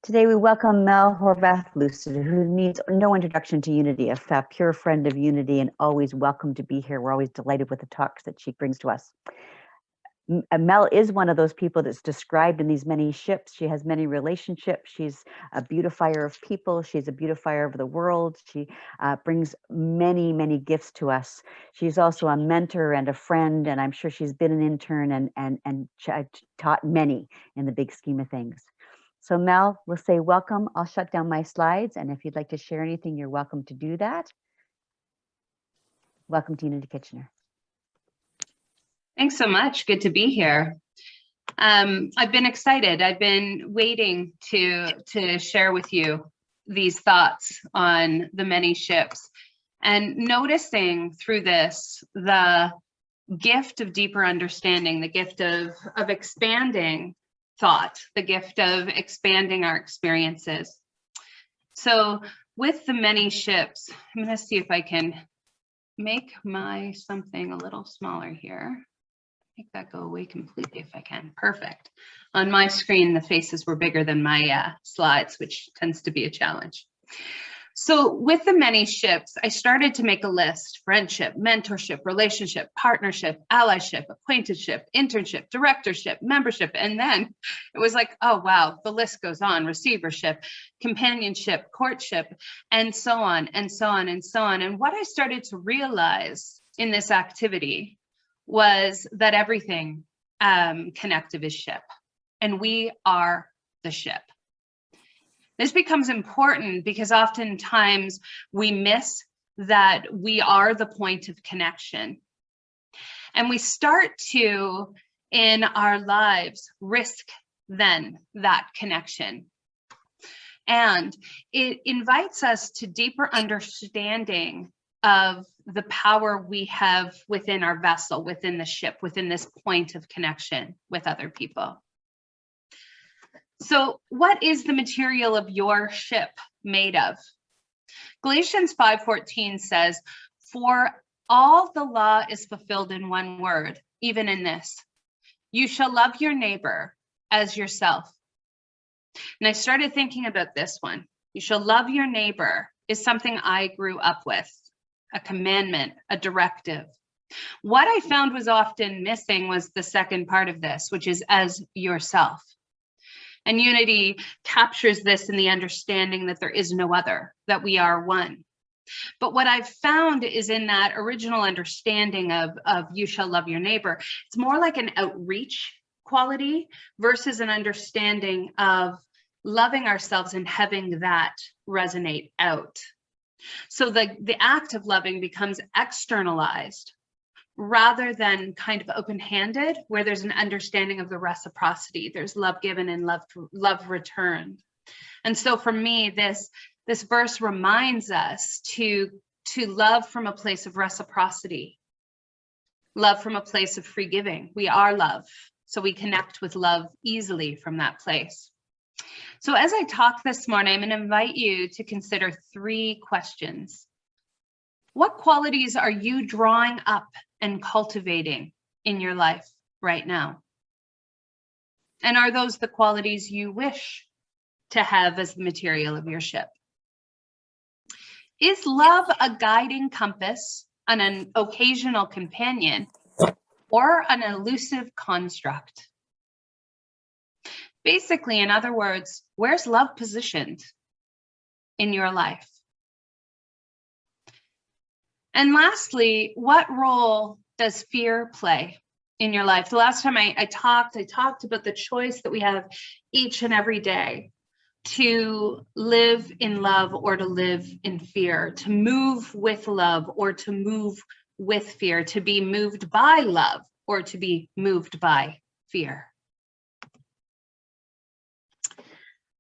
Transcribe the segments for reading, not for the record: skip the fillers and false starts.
Today we welcome Mel Horvath, Lucid, who needs no introduction to Unity, a pure friend of Unity and always welcome to be here. We're always delighted with the talks that she brings to us. Mel is one of those people that's described in these many ships. She has many relationships. She's a beautifier of people. She's a beautifier of the world. She brings many, many gifts to us. She's also a mentor and a friend, and I'm sure she's been an intern and taught many in the big scheme of things. So Mel, we'll say welcome. I'll shut down my slides, and if you'd like to share anything, you're welcome to do that. Welcome to Unity Kitchener. Thanks so much. Good to be here. I've been excited. I've been waiting to share with you these thoughts on the many ships and noticing through this the gift of deeper understanding, the gift of expanding thought, the gift of expanding our experiences. So with the many ships, I'm going to see if I can make my something a little smaller here. Make that go away completely if I can. Perfect. On my screen, the faces were bigger than my slides, which tends to be a challenge. So with the many ships, I started to make a list: friendship, mentorship, relationship, partnership, allyship, acquaintanceship, internship, directorship, membership. And then it was like, oh, wow, the list goes on: receivership, companionship, courtship, and so on and so on and so on. And what I started to realize in this activity was that everything connective is ship, and we are the ship. This becomes important because oftentimes we miss that we are the point of connection. And we start to, in our lives, risk then that connection. And it invites us to deeper understanding of the power we have within our vessel, within the ship, within this point of connection with other people. So what is the material of your ship made of? Galatians 5:14 says, "For all the law is fulfilled in one word, even in this: you shall love your neighbor as yourself." And I started thinking about this one. You shall love your neighbor is something I grew up with, a commandment, a directive. What I found was often missing was the second part of this, which is as yourself. And Unity captures this in the understanding that there is no other, that we are one. But what I've found is in that original understanding of you shall love your neighbor, it's more like an outreach quality versus an understanding of loving ourselves and having that resonate out. So the act of loving becomes externalized rather than kind of open-handed, where there's an understanding of the reciprocity. There's love given and love returned. And so for me, this verse reminds us to love from a place of reciprocity, love from a place of free giving. We are love, so we connect with love easily from that place. So as I talk this morning, I'm going to invite you to consider 3 questions. What qualities are you drawing up and cultivating in your life right now? And are those the qualities you wish to have as the material of your ship? Is love a guiding compass, an occasional companion, or an elusive construct? Basically, in other words, where's love positioned in your life? And lastly, what role does fear play in your life? The last time I talked about the choice that we have each and every day to live in love or to live in fear, to move with love or to move with fear, to be moved by love or to be moved by fear.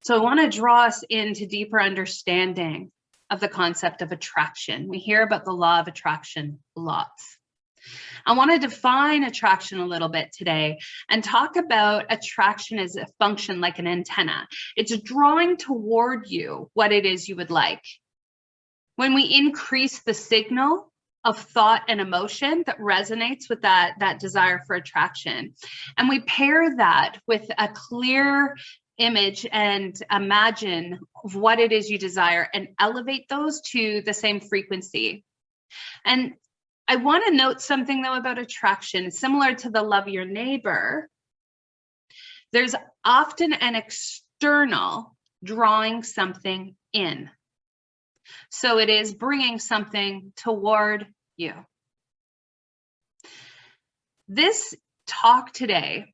So I want to draw us into deeper understanding of the concept of attraction. We hear about the law of attraction lots. I want to define attraction a little bit today and talk about attraction as a function like an antenna. It's drawing toward you what it is you would like. When we increase the signal of thought and emotion that resonates with that desire for attraction, and we pair that with a clear image and imagine what it is you desire and elevate those to the same frequency. And I want to note something though about attraction, similar to the love your neighbor. There's often an external drawing something in. So it is bringing something toward you. This talk today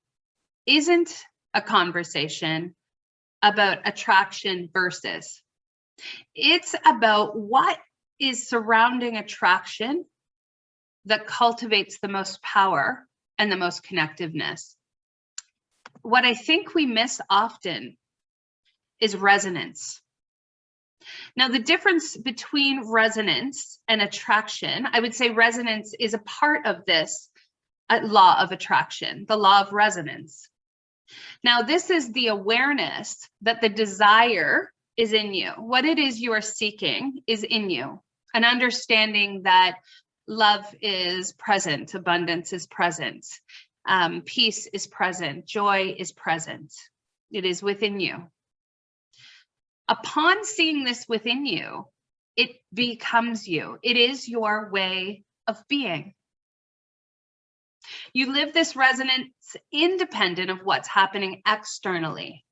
isn't a conversation about attraction versus. It's about what is surrounding attraction that cultivates the most power and the most connectiveness. What I think we miss often is resonance. Now, the difference between resonance and attraction, I would say resonance is a part of this law of attraction, the law of resonance. Now, this is the awareness that the desire is in you. What it is you are seeking is in you. An understanding that love is present, abundance is present, peace is present, joy is present. It is within you. Upon seeing this within you, it becomes you. It is your way of being. You live this resonance independent of what's happening externally.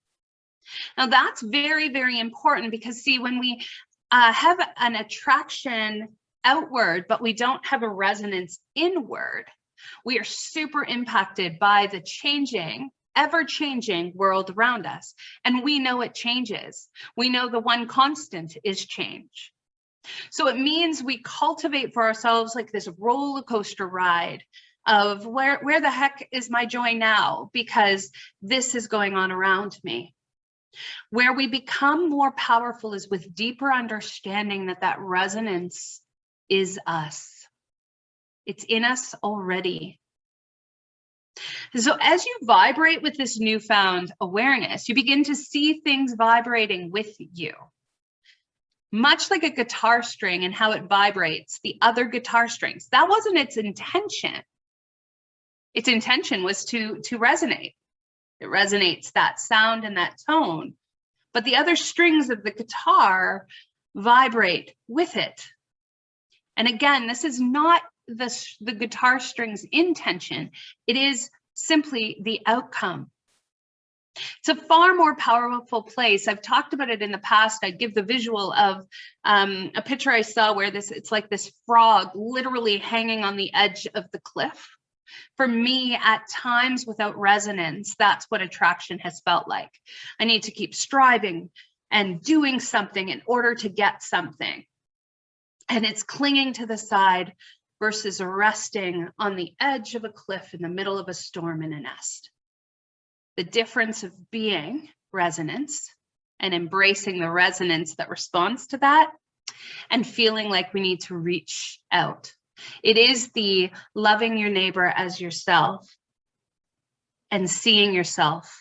Now that's very, very important because see, when we have an attraction outward, but we don't have a resonance inward, we are super impacted by the changing, ever-changing world around us. And we know it changes. We know the one constant is change. So it means we cultivate for ourselves like this roller coaster ride of where the heck is my joy now? Because this is going on around me. Where we become more powerful is with deeper understanding that that resonance is us. It's in us already. So as you vibrate with this newfound awareness, you begin to see things vibrating with you. Much like a guitar string and how it vibrates the other guitar strings. That wasn't its intention. Its intention was to resonate. It resonates that sound and that tone, but the other strings of the guitar vibrate with it. And again, this is not the guitar string's intention. It is simply the outcome. It's a far more powerful place. I've talked about it in the past. I'd give the visual of a picture I saw where it's like this frog literally hanging on the edge of the cliff. For me, at times without resonance, that's what attraction has felt like. I need to keep striving and doing something in order to get something. And it's clinging to the side versus resting on the edge of a cliff in the middle of a storm in a nest. The difference of being resonance and embracing the resonance that responds to that and feeling like we need to reach out. It is the loving your neighbor as yourself and seeing yourself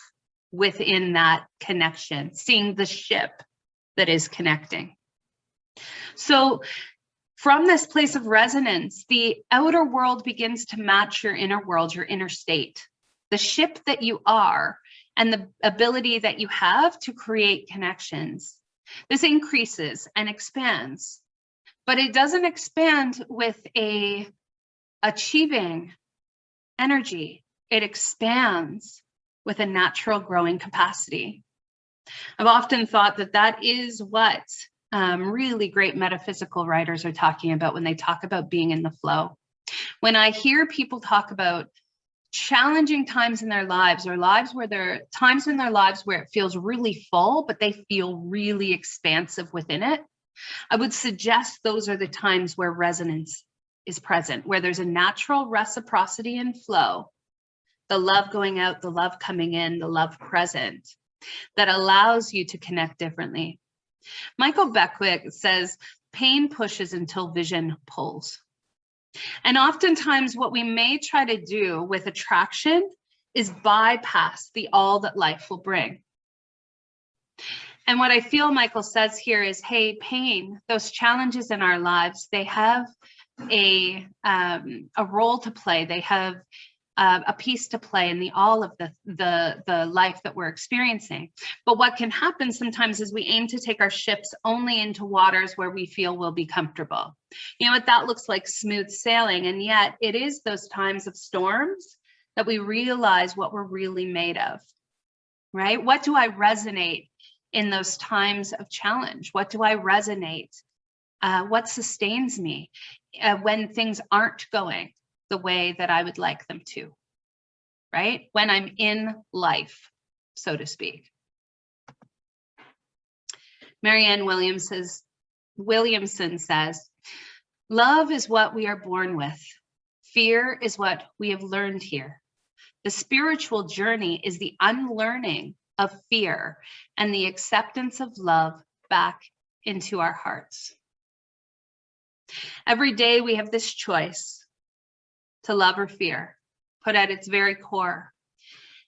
within that connection, seeing the ship that is connecting. So from this place of resonance, the outer world begins to match your inner world, your inner state, the ship that you are, and the ability that you have to create connections. This increases and expands, but it doesn't expand with a achieving energy. It expands with a natural growing capacity. I've often thought that that is what really great metaphysical writers are talking about when they talk about being in the flow. When I hear people talk about challenging times in their lives, or times in their lives where it feels really full, but they feel really expansive within it, I would suggest those are the times where resonance is present, where there's a natural reciprocity and flow, the love going out, the love coming in, the love present, that allows you to connect differently. Michael Beckwith says, pain pushes until vision pulls. And oftentimes what we may try to do with attraction is bypass the all that life will bring. And what I feel Michael says here is, hey, pain, those challenges in our lives, they have a role to play. They have a piece to play in all of the life that we're experiencing. But what can happen sometimes is we aim to take our ships only into waters where we feel we'll be comfortable. You know what that looks like? Smooth sailing. And yet it is those times of storms that we realize what we're really made of, right? What do I resonate in those times of challenge? What do I resonate? What sustains me when things aren't going the way that I would like them to, right? When I'm in life, so to speak. Marianne Williamson says, love is what we are born with. Fear is what we have learned here. The spiritual journey is the unlearning of fear and the acceptance of love back into our hearts. Every day we have this choice to love or fear, put at its very core.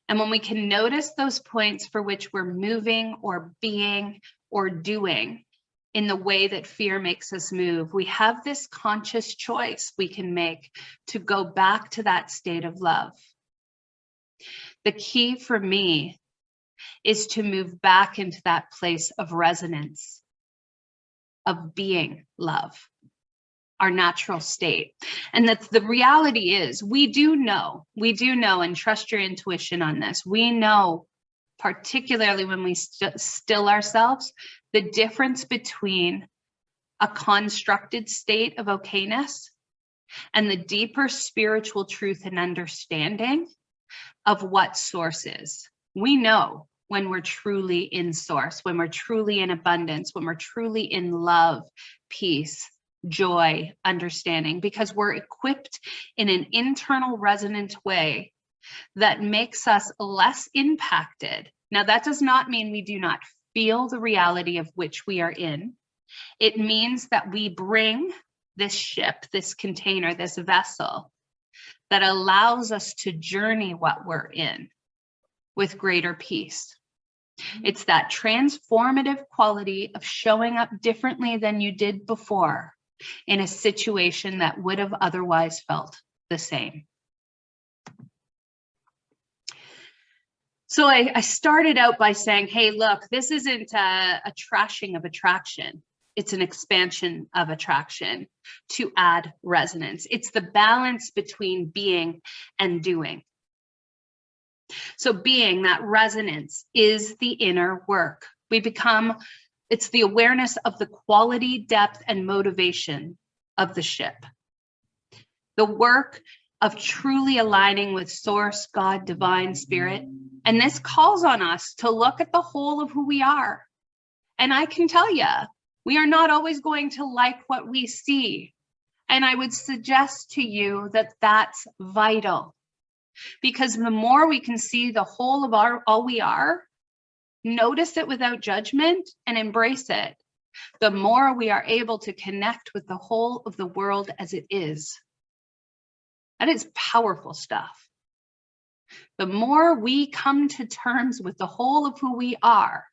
And when we can notice those points for which we're moving or being or doing in the way that fear makes us move, we have this conscious choice we can make to go back to that state of love. The key for me is to move back into that place of resonance, of being love, our natural state. And that the reality is we do know, and trust your intuition on this. We know, particularly when we still ourselves, the difference between a constructed state of okayness and the deeper spiritual truth and understanding of what source is. We know when we're truly in source, when we're truly in abundance, when we're truly in love, peace, joy, understanding, because we're equipped in an internal resonant way that makes us less impacted. Now, that does not mean we do not feel the reality of which we are in. It means that we bring this ship, this container, this vessel that allows us to journey what we're in with greater peace. It's that transformative quality of showing up differently than you did before in a situation that would have otherwise felt the same. So I started out by saying, hey, look, this isn't a trashing of attraction. It's an expansion of attraction to add resonance. It's the balance between being and doing. So being, that resonance, is the inner work. It's the awareness of the quality, depth, and motivation of the ship. The work of truly aligning with source, God, divine, spirit. And this calls on us to look at the whole of who we are. And I can tell you, we are not always going to like what we see. And I would suggest to you that that's vital. Because the more we can see the whole of all we are, notice it without judgment and embrace it, the more we are able to connect with the whole of the world as it is. That is powerful stuff. The more we come to terms with the whole of who we are,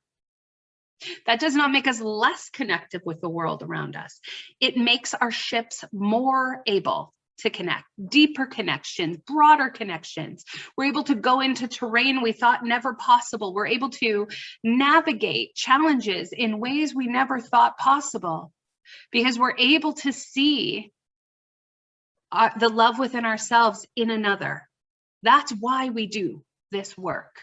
that does not make us less connected with the world around us. It makes our ships more able to connect, deeper connections, broader connections. We're able to go into terrain we thought never possible. We're able to navigate challenges in ways we never thought possible because we're able to see the love within ourselves in another. That's why we do this work.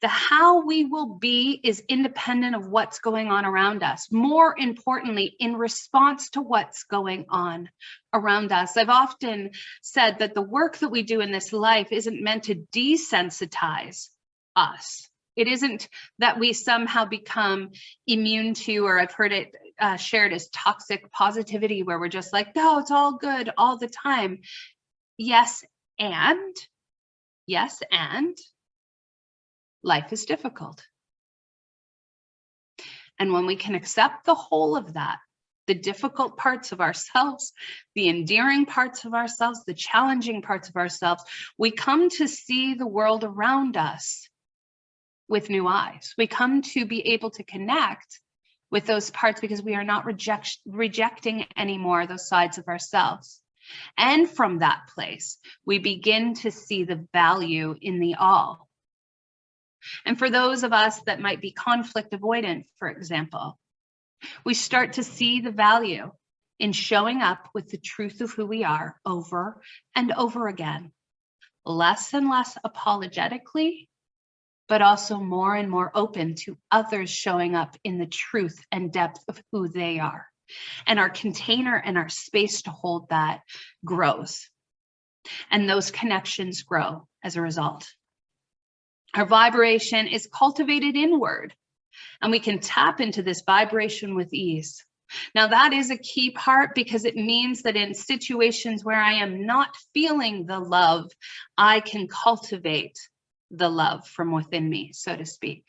The how we will be is independent of what's going on around us. More importantly, in response to what's going on around us. I've often said that the work that we do in this life isn't meant to desensitize us. It isn't that we somehow become immune to, or I've heard it shared as toxic positivity, where we're just like, no, it's all good all the time. Yes, and life is difficult. And when we can accept the whole of that, the difficult parts of ourselves, the endearing parts of ourselves, the challenging parts of ourselves, we come to see the world around us with new eyes. We come to be able to connect with those parts because we are not rejecting anymore those sides of ourselves. And from that place, we begin to see the value in the all. And for those of us that might be conflict avoidant, for example, we start to see the value in showing up with the truth of who we are over and over again, less and less apologetically, but also more and more open to others showing up in the truth and depth of who they are. And our container and our space to hold that grows. And those connections grow as a result. Our vibration is cultivated inward, and we can tap into this vibration with ease. Now, that is a key part because it means that in situations where I am not feeling the love, I can cultivate the love from within me, so to speak.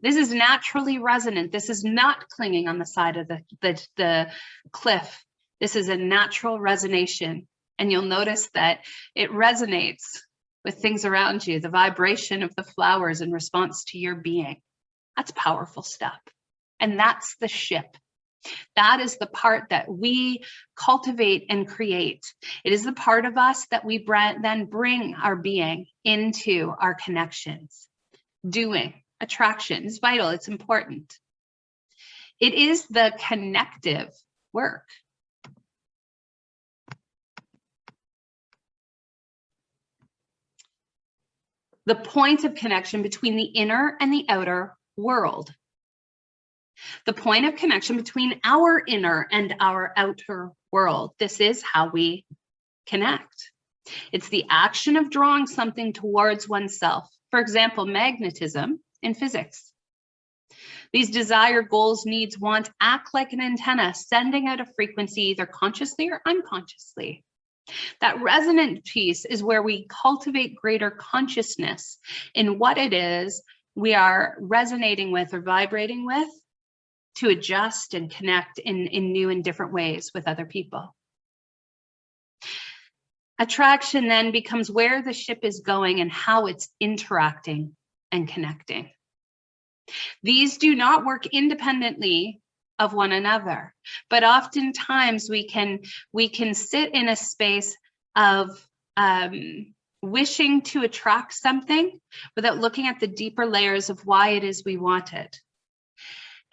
This is naturally resonant. This is not clinging on the side of the cliff. This is a natural resonation. And you'll notice that it resonates with things around you, the vibration of the flowers in response to your being. That's powerful stuff. And that's the ship. That is the part that we cultivate and create. It is the part of us that we then bring our being into our connections. Doing, attraction is vital. It's important. It is the connective work. The point of connection between the inner and the outer world. The point of connection between our inner and our outer world. This is how we connect. It's the action of drawing something towards oneself. For example, magnetism in physics. These desire, goals, needs, want act like an antenna, sending out a frequency either consciously or unconsciously. That resonant piece is where we cultivate greater consciousness in what it is we are resonating with or vibrating with to adjust and connect in new and different ways with other people. Attraction then becomes where the ship is going and how it's interacting and connecting. These do not work independently of one another, but oftentimes we can sit in a space of wishing to attract something without looking at the deeper layers of why it is we want it.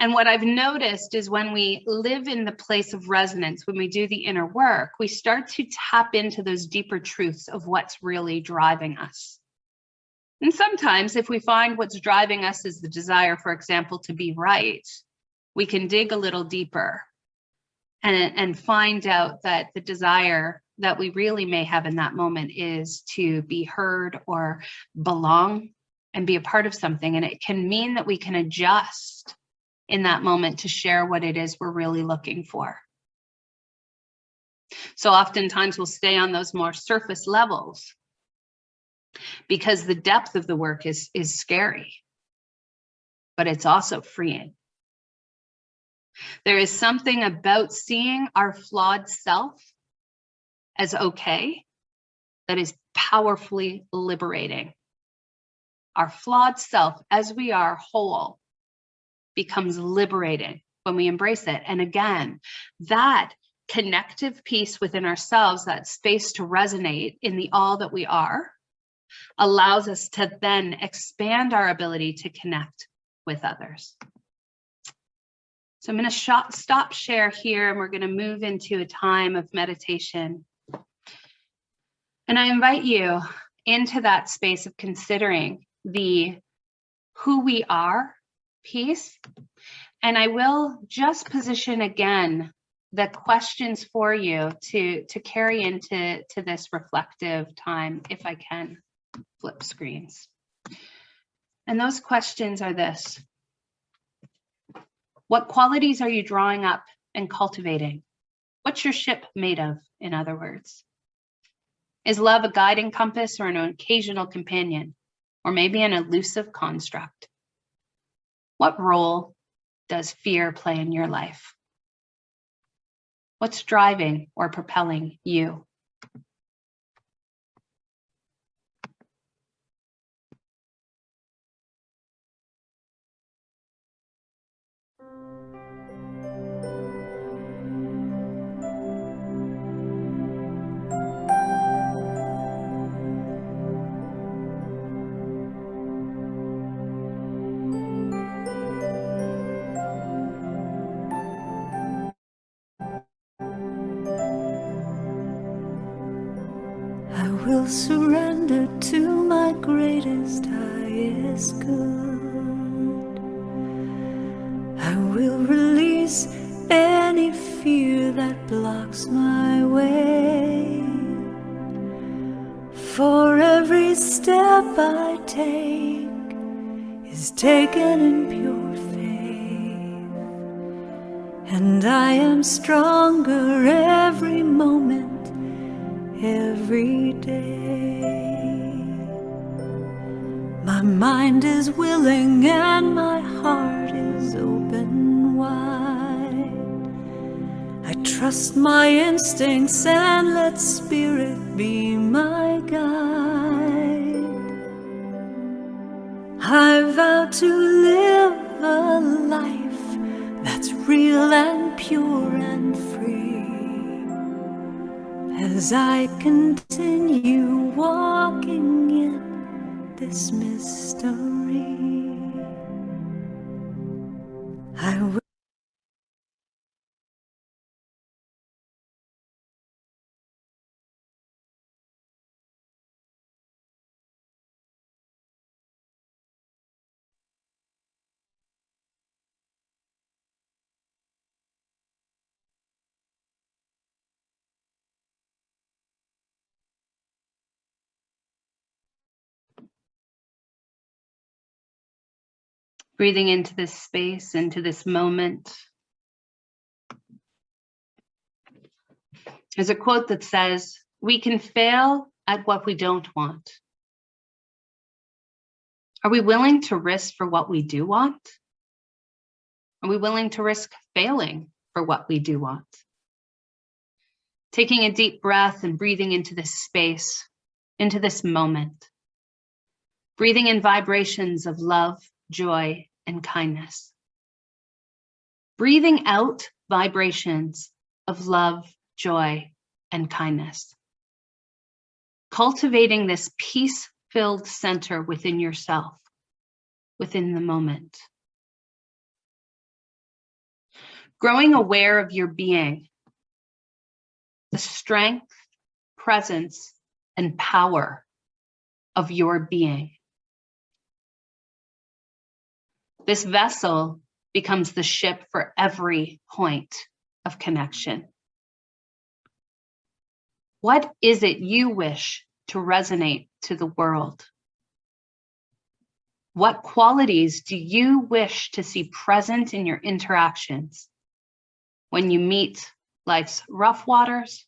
And what I've noticed is when we live in the place of resonance, when we do the inner work, we start to tap into those deeper truths of what's really driving us. And sometimes if we find what's driving us is the desire, for example, to be right, we can dig a little deeper and find out that the desire that we really may have in that moment is to be heard or belong and be a part of something. And it can mean that we can adjust in that moment to share what it is we're really looking for. So oftentimes we'll stay on those more surface levels because the depth of the work is scary, but it's also freeing. There is something about seeing our flawed self as okay that is powerfully liberating. Our flawed self, as we are whole, becomes liberating when we embrace it. And again, that connective piece within ourselves, that space to resonate in the all that we are, allows us to then expand our ability to connect with others. So I'm going to stop share here, and we're going to move into a time of meditation. And I invite you into that space of considering the who we are piece. And I will just position again the questions for you to carry into this reflective time, if I can flip screens. And those questions are this: what qualities are you drawing up and cultivating? What's your ship made of, in other words? Is love a guiding compass or an occasional companion, or maybe an elusive construct? What role does fear play in your life? What's driving or propelling you? surrender to my greatest, highest good. I will release any fear that blocks my way. For every step I take is taken in pure faith, and I am stronger every moment, every day. My mind is willing and my heart is open wide. I trust my instincts and let spirit be my guide. I vow to live a life that's real and pure and free, as I continue walking in this mystery. I will Breathing into this space, into this moment. There's a quote that says, "We can fail at what we don't want." Are we willing to risk for what we do want? Are we willing to risk failing for what we do want? Taking a deep breath and breathing into this space, into this moment. Breathing in vibrations of love, joy, and kindness. Breathing out vibrations of love, joy, and kindness. Cultivating this peace-filled center within yourself, within the moment. Growing aware of your being, the strength, presence, and power of your being. This vessel becomes the ship for every point of connection. What is it you wish to resonate to the world? What qualities do you wish to see present in your interactions when you meet life's rough waters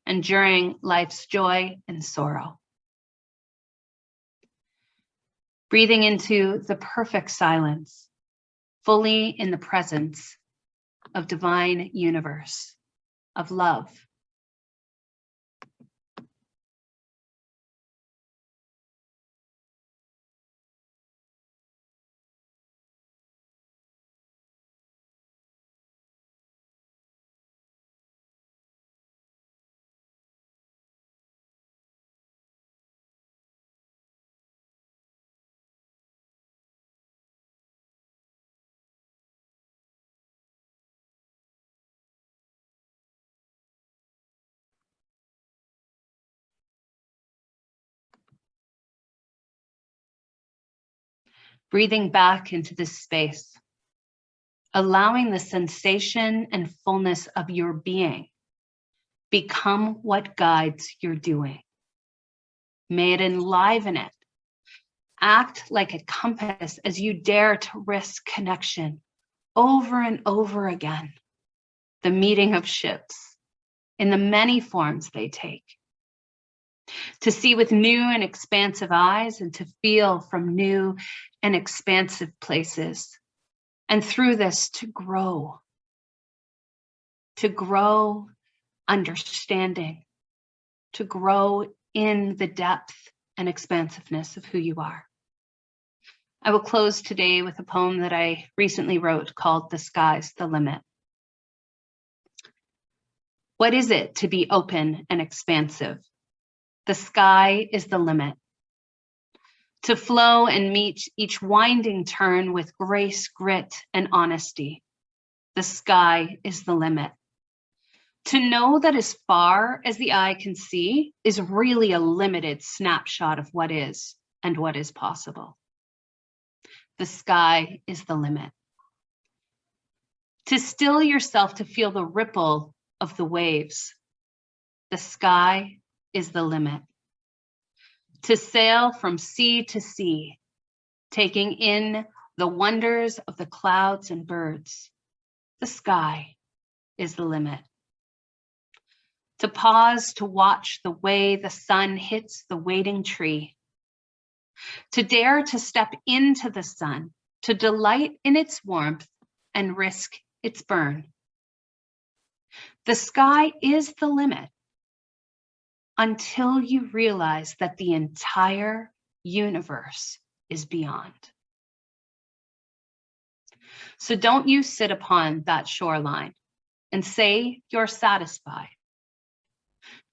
and during life's joy and sorrow? Breathing into the perfect silence, fully in the presence of divine universe, of love. Breathing back into this space, allowing the sensation and fullness of your being become what guides your doing. May it enliven it. Act like a compass as you dare to risk connection over and over again. The meeting of ships in the many forms they take. To see with new and expansive eyes and to feel from new and expansive places. And through this to grow understanding, to grow in the depth and expansiveness of who you are. I will close today with a poem that I recently wrote called "The Sky's the Limit." What is it to be open and expansive? The sky is the limit. To flow and meet each winding turn with grace, grit, and honesty. The sky is the limit. To know that as far as the eye can see is really a limited snapshot of what is and what is possible. The sky is the limit. To still yourself to feel the ripple of the waves. The sky is the limit. To sail from sea to sea, taking in the wonders of the clouds and birds. The sky is the limit. To pause to watch the way the sun hits the waiting tree. To dare to step into the sun, to delight in its warmth and risk its burn. The sky is the limit until you realize that the entire universe is beyond. So don't you sit upon that shoreline and say you're satisfied.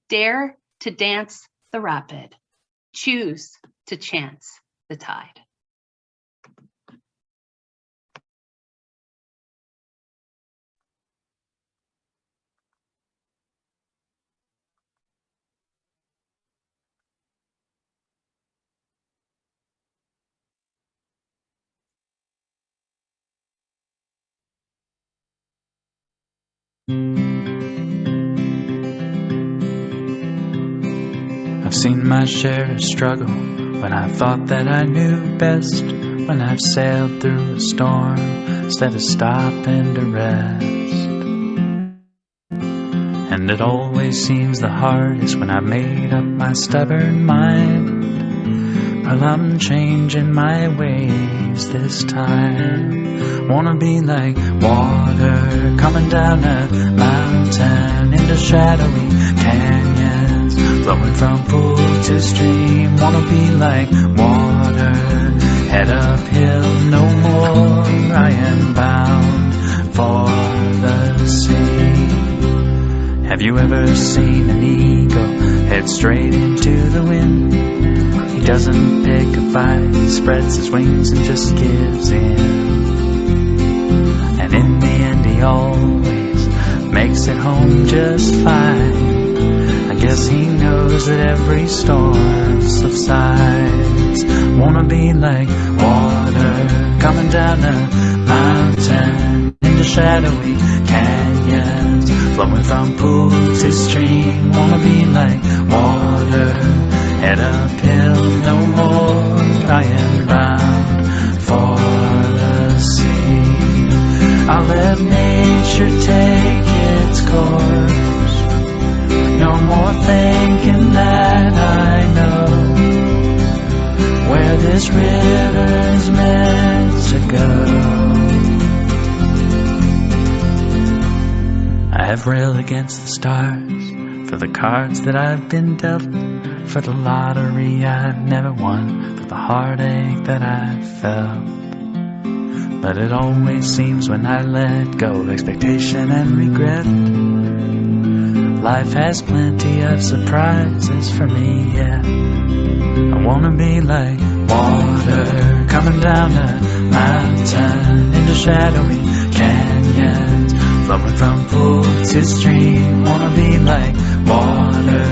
Dare to dance the rapid. Choose to chance the tide. I've seen my share of struggle when I thought that I knew best, when I've sailed through a storm instead of stopping to rest. And it always seems the hardest when I've made up my stubborn mind. Well, I'm changing my ways this time. Wanna be like water coming down a mountain into shadowy canyons, flowing from pool to stream. Wanna be like water, head uphill no more. I am bound for the sea. Have you ever seen an eagle head straight into the wind? He doesn't pick a fight, he spreads his wings and just gives in. And in the end he always makes it home just fine. I guess he knows that every storm subsides. Wanna be like water coming down a mountain into shadowy canyons, flowing from pool to stream. Wanna be like water, head uphill no more. I am bound for the sea. I'll let nature take its course. No more thinking that I know where this river's meant to go. I have railed against the stars for the cards that I've been dealt, for the lottery I've never won, for the heartache that I've felt. But it always seems when I let go of expectation and regret, life has plenty of surprises for me, yeah. I wanna be like water coming down a mountain into shadowy canyons, flowing from pool to stream. Wanna be like water,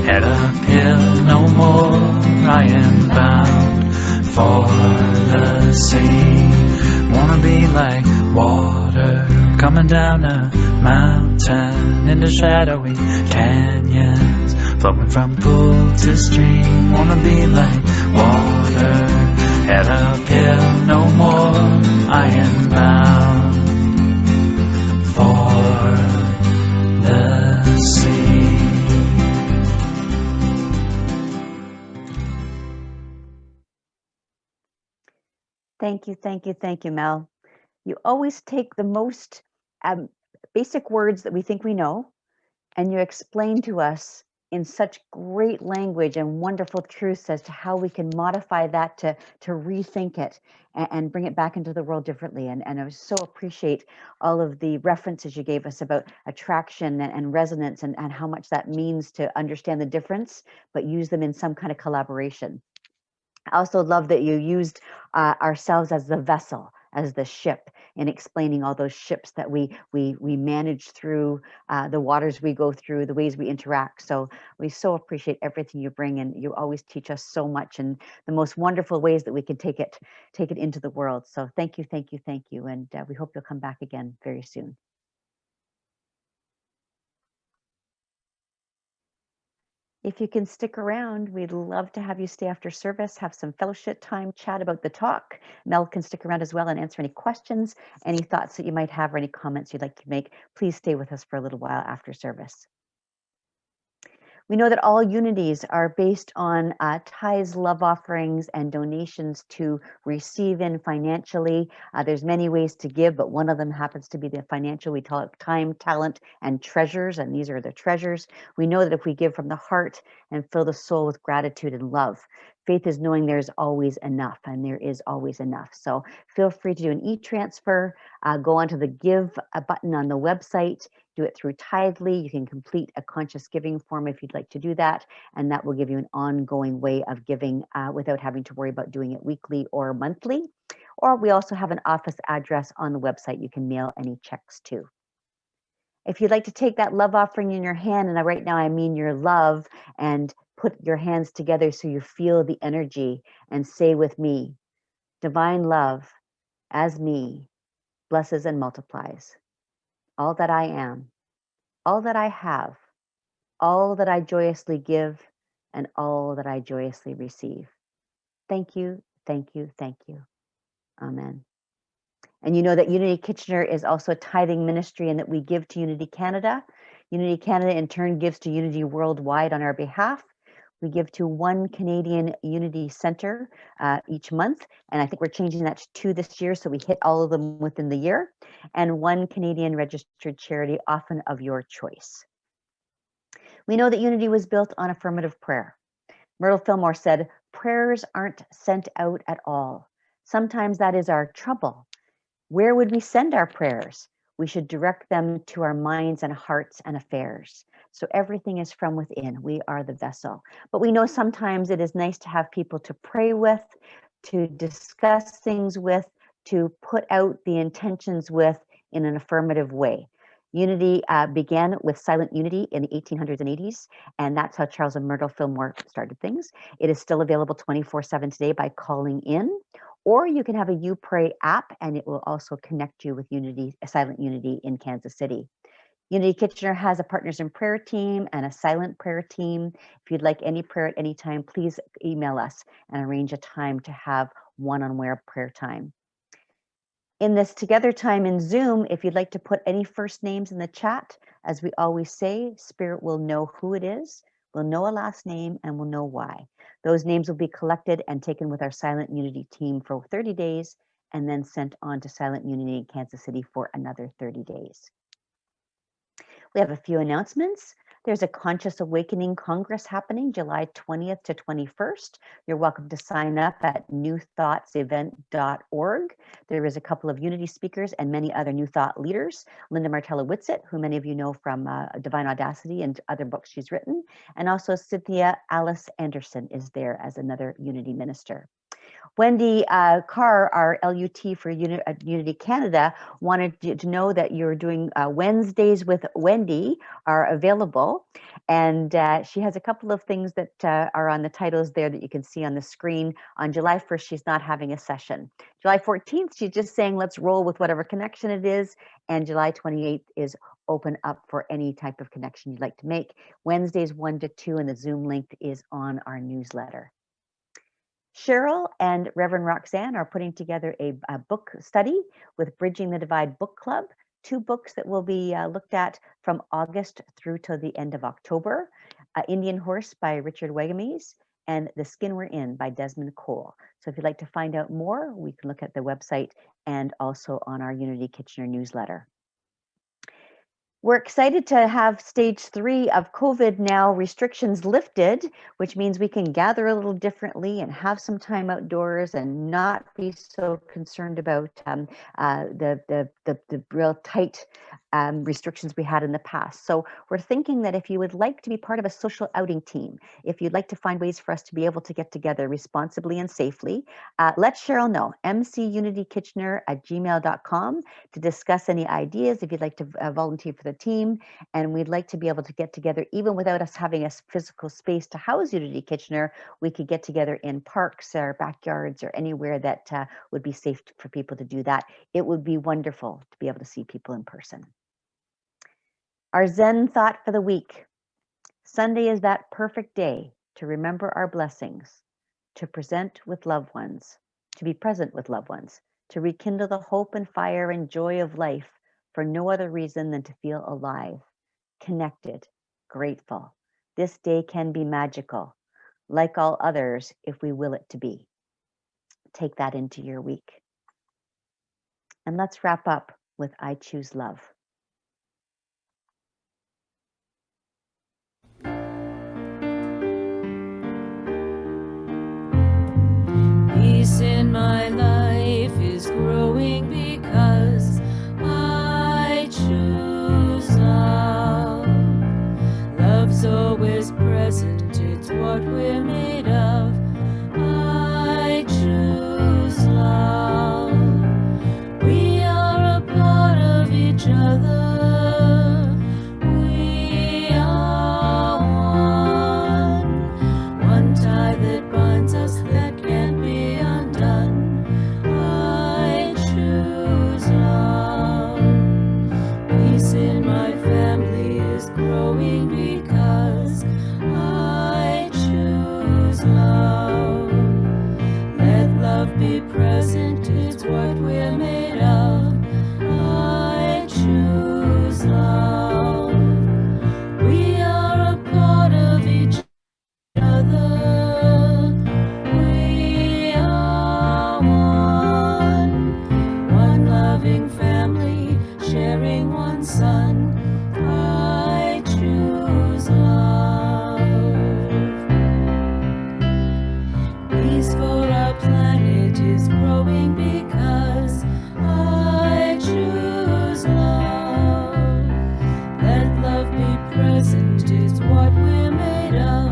head uphill no more. I am bound for the sea. Wanna be like water coming down a mountain into shadowy canyons, flowing from pool to stream. Wanna be like water, head uphill no more. I am bound for the sea. Thank you, Mel. You always take the most basic words that we think we know, and you explain to us in such great language and wonderful truths as to how we can modify that to rethink it and bring it back into the world differently. And I so appreciate all of the references you gave us about attraction and resonance and how much that means to understand the difference, but use them in some kind of collaboration. I also love that you used ourselves as the vessel, as the ship, and explaining all those ships that we manage through, the waters we go through, the ways we interact. So we so appreciate everything you bring, and you always teach us so much and the most wonderful ways that we can take it into the world. So thank you, thank you, thank you, and we hope you'll come back again very soon. If you can stick around, we'd love to have you stay after service, have some fellowship time, chat about the talk. Mel can stick around as well and answer any questions, any thoughts that you might have, or any comments you'd like to make. Please stay with us for a little while after service. We know that all unities are based on tithes, love offerings, and donations to receive in financially. There's many ways to give, but one of them happens to be the financial. We call it time, talent, and treasures, and these are the treasures. We know that if we give from the heart and fill the soul with gratitude and love, faith is knowing there's always enough, and there is always enough. So feel free to do an e-transfer, go onto the give button on the website, do it through Tithely. You can complete a conscious giving form if you'd like to do that, and that will give you an ongoing way of giving without having to worry about doing it weekly or monthly. Or we also have an office address on the website you can mail any checks to. If you'd like to take that love offering in your hand, and right now I mean your love, and put your hands together so you feel the energy, and say with me, divine love as me blesses and multiplies all that I am, all that I have, all that I joyously give, and all that I joyously receive. Thank you, thank you, thank you. Amen. And you know that Unity Kitchener is also a tithing ministry, and that we give to Unity Canada. Unity Canada in turn gives to Unity worldwide on our behalf. We give to one Canadian Unity Center each month, and I think we're changing that to 2 this year, so we hit all of them within the year, and one Canadian registered charity, often of your choice. We know that Unity was built on affirmative prayer. Myrtle Fillmore said, prayers aren't sent out at all. Sometimes that is our trouble. Where would we send our prayers? We should direct them to our minds and hearts and affairs. So everything is from within. We are the vessel. But we know sometimes it is nice to have people to pray with, to discuss things with, to put out the intentions with in an affirmative way. Unity began with silent unity in the 1800s and 80s, and that's how Charles and Myrtle Fillmore started things. It is still available 24/7 today by calling in, or you can have a YouPray app, and it will also connect you with Unity, Silent Unity in Kansas City. Unity Kitchener has a Partners in Prayer team and a silent prayer team. If you'd like any prayer at any time, please email us and arrange a time to have one-on-one prayer time. In this together time in Zoom, if you'd like to put any first names in the chat, as we always say, Spirit will know who it is, will know a last name, and will know why. Those names will be collected and taken with our Silent Unity team for 30 days, and then sent on to Silent Unity in Kansas City for another 30 days. We have a few announcements. There's a Conscious Awakening Congress happening July 20th to 21st. You're welcome to sign up at newthoughtsevent.org. There is a couple of Unity speakers and many other New Thought leaders. Linda Martella-Whitsitt, who many of you know from Divine Audacity and other books she's written. And also Cynthia Alice Anderson is there as another Unity minister. Wendy Carr, our LUT for Unity Canada, wanted to know that you're doing Wednesdays with Wendy are available. And she has a couple of things that are on the titles there that you can see on the screen. On July 1st, she's not having a session. July 14th, she's just saying, let's roll with whatever connection it is. And July 28th is open up for any type of connection you'd like to make. Wednesdays 1 to 2, and the Zoom link is on our newsletter. Cheryl and Reverend Roxanne are putting together a book study with Bridging the Divide Book Club, 2 books that will be looked at from August through to the end of October. Indian Horse by Richard Wegemies and The Skin We're In by Desmond Cole. So if you'd like to find out more, we can look at the website and also on our Unity Kitchener newsletter. We're excited to have stage 3 of COVID now restrictions lifted, which means we can gather a little differently and have some time outdoors and not be so concerned about the real tight restrictions we had in the past. So we're thinking that if you would like to be part of a social outing team, if you'd like to find ways for us to be able to get together responsibly and safely, let Cheryl know, mcunitykitchener@gmail.com, to discuss any ideas if you'd like to volunteer for the team. And we'd like to be able to get together, even without us having a physical space to house Unity Kitchener, we could get together in parks or backyards or anywhere that would be safe for people to do that. It would be wonderful to be able to see people in person. Our Zen thought for the week. Sunday is that perfect day to remember our blessings, to present with loved ones, to be present with loved ones, to rekindle the hope and fire and joy of life for no other reason than to feel alive, connected, grateful. This day can be magical, like all others, if we will it to be. Take that into your week. And let's wrap up with I Choose Love. Peace in my life is growing because I choose love. Love's always present, it's what we're made of. I choose love. We are a part of each other. We are one tie that binds us that can't be undone. I choose love. Peace in my family is growing because I choose love. Let love be present, it's what we're made of. I choose love. We are a part of each other. We are one loving family, sharing one son. I choose love. Peace for our planet is growing because I choose love. Let love be present, it's what we're made of.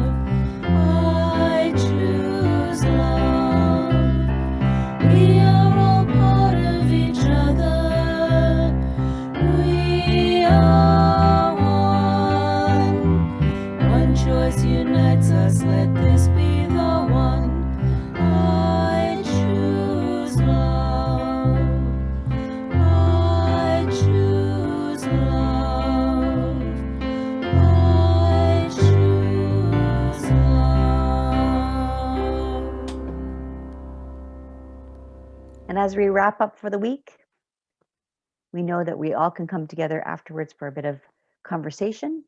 I choose love. We are all part of each other. We are one choice unites us, let this be the one. I choose love. I choose love. I choose love. And as we wrap up for the week, we know that we all can come together afterwards for a bit of conversation.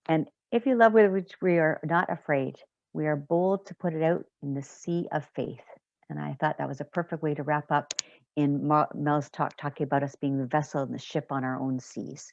And if you love which we are not afraid, we are bold to put it out in the sea of faith. And I thought that was a perfect way to wrap up in Mel's talk, talking about us being the vessel and the ship on our own seas.